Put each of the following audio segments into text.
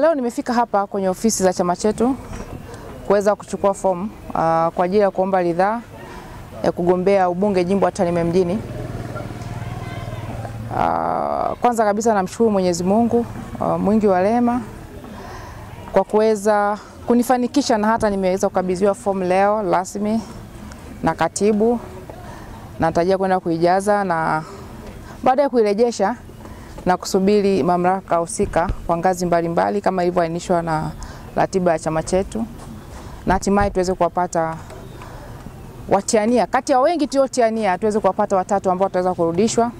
Leo nimefika hapa kwenye ofisi za chama chetu kuweza kuchukua fomu kwa ajili ya kuomba ridhaa ya kugombea ubunge jimbo la Tarime mjini. Kwanza kabisa namshukuru Mwenyezi Mungu mwingi wa rehema kwa kuweza kunifanikisha na hata nimeweza kukabidhiwa fomu leo rasmi na katibu, na natarajia kwenda kuijaza na baada ya kuirejesha na kusubiri mamlaka husika kwa ngazi mbalimbali kama ilivyoainishwa na ratiba ya chama chetu, na hatimaye tuweze kuwapata watiania kati ya wengi tuliotiania, tuweze kuwapata watatu ambao tutaweza kurudishwa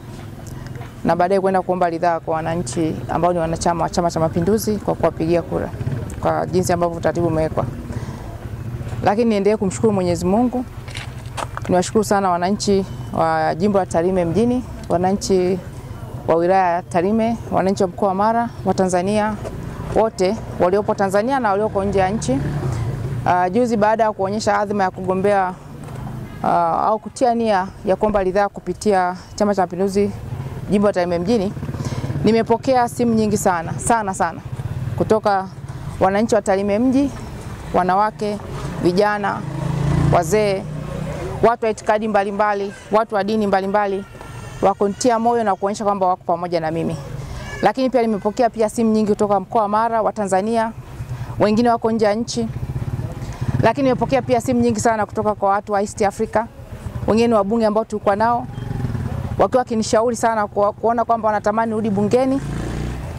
na baadaye kwenda kuomba ridhaa kwa wananchi ambao ni wanachama wa Chama cha Mapinduzi kwa kuwapigia kura kwa jinsi ambavyo utaratibu umewekwa. Lakini niendelee kumshukuru Mwenyezi Mungu. Niwashukuru sana wananchi wa jimbo la Tarime mjini, wananchi wa wilaya ya Tarime, wananchi wa mkoa wa Mara, wa Tanzania wote waliopo Tanzania na walioko nje ya nchi. Juzi baada ya kuonyesha adhima ya kugombea au kutia nia ya kuomba ridhaa kupitia Chama cha Mapinduzi jimbo la Tarime mjini, nimepokea simu nyingi sana kutoka wananchi wa Tarime mji, wanawake, vijana, wazee, watu wa itikadi mbalimbali, watu wa dini mbalimbali, wakunitia moyo na kuonyesha kwamba wako pamoja na mimi. Lakini pia nimepokea pia simu nyingi kutoka mkoa wa Mara, wa Tanzania, wengine wako nje ya nchi. Lakini nimepokea pia simu nyingi sana kutoka kwa watu wa East Africa, wengine wabunge ambao tulikuwa nao, wakiwa kinishauri sana kuona kwamba wanatamani rudi bungeni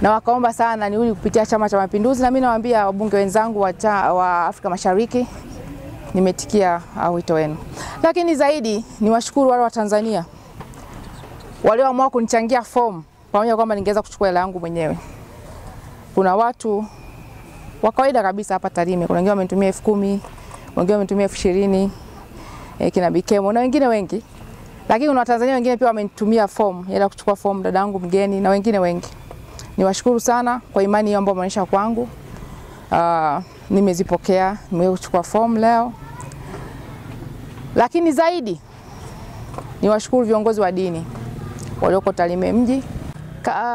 na wakaomba sana nirudi kupitia Chama cha Mapinduzi, na mimi nawaambia wabunge wenzangu wa Afrika Mashariki nimetikia wito wenu. Lakini zaidi niwashukuru wale wa Tanzania walioamua kunichangia fomu pamoja kwamba ningeweza kuchukua hela yangu mwenyewe. Kuna watu wa kawaida kabisa hapa Tarime, kuna wengine wamenitumia 10,000, wengine wamenitumia 20,000, kina Bikemo na wengine wengi. Lakini kuna Watanzania wengine pia wamenitumia fomu, hela kuchukua fomu dadangu mgeni na wengine wengi. Niwashukuru sana kwa imani hiyo ambayo wameonyesha kwangu. Nimezipokea, nimechukua fomu leo. Lakini zaidi niwashukuru viongozi wa dini walioko Tarime mji.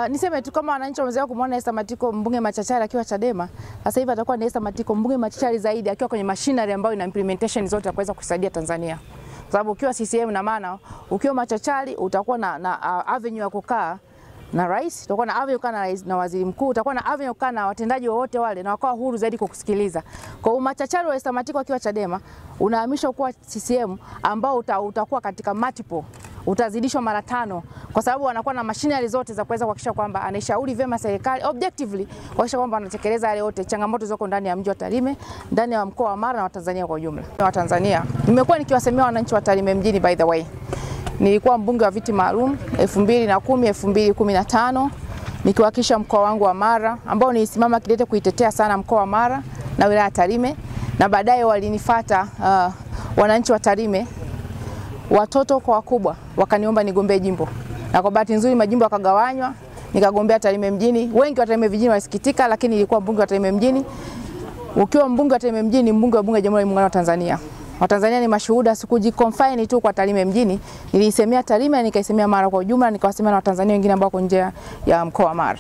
Niseme tu kama wananchi wamezoea kumuona Esther Matiko mbunge machachari akiwa Chadema, sasa hivi atakuwa ni Esther Matiko mbunge machachari zaidi akiwa kwenye machinery ambayo ina implementation zote za kuweza kusaidia Tanzania. Kwa sababu ukiwa CCM na maana ukiwa machachari utakuwa na avenue ya kukaa na rais, utakuwa na avenue kukaa na rais na waziri mkuu, utakuwa na avenue kukaa na watendaji wote wale na wakawa huru zaidi kukusikiliza. Kwa umachachari wa Esther Matiko akiwa Chadema unahamishwa kuwa CCM ambao utakuwa katika multiple, utazidishwa mara 5 kwa sababu wanakuwa na machinery zote za kuweza kuhakikisha kwamba anaishauri vyema serikali objectively kuhakikisha kwamba anatekeleza yale yote changamoto zoko ndani ya mji wa Tarime, ndani ya mkoa wa Mara na Watanzania kwa ujumla. Wa Tanzania nimekuwa nikiwasemea wananchi wa Tarime mjini. By the way, nilikuwa mbunge wa viti maalum 2010 2015 nikiwakilisha mkoa wangu wa Mara ambao nilisimama kidete kuitetea sana mkoa wa Mara na wilaya ya Tarime, na baadaye walinifuata wananchi wa Tarime, watoto kwa wakubwa, wakaniomba nigombee jimbo. Na kwa bahati nzuri majimbo yakagawanywa, nikagombea Tarime mjini. Wengi wa Tarime mjini walisikitika, lakini nilikuwa mbunge wa Tarime mjini. Ukiwa mbunge wa Tarime mjini, mbunge wa bunge la Jamhuri ya Muungano wa Tanzania. Watanzania ni mashuhuda, sikujiconfine tu kwa Tarime mjini. Nilisemea Tarime, nikaisemea Mara kwa ujumla, nikawasemea na Watanzania wengine ambao wako nje ya mkoa wa Mara.